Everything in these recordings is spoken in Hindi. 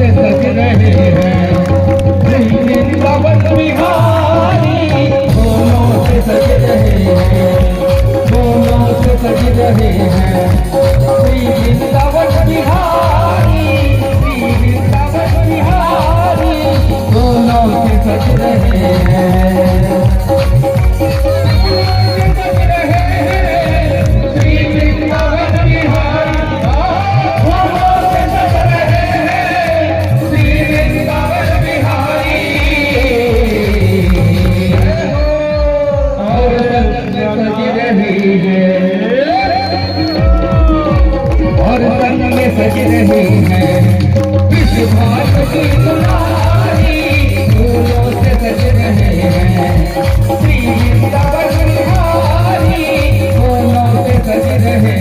से सज रहे हैं श्री वृंदावन बिहारी। फूलों से सज रहे हैं, फूलों से सज रहे हैं श्री वृंदावन बिहारी। श्री वृंदावन बिहारी फूलों से सज रहे हैं। और संग में सज रही है विश्व भारती दुलारी। फूलों से सज रहे हैं श्री वृंदावन बिहारी। फूलों से सज रहे हैं।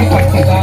पटका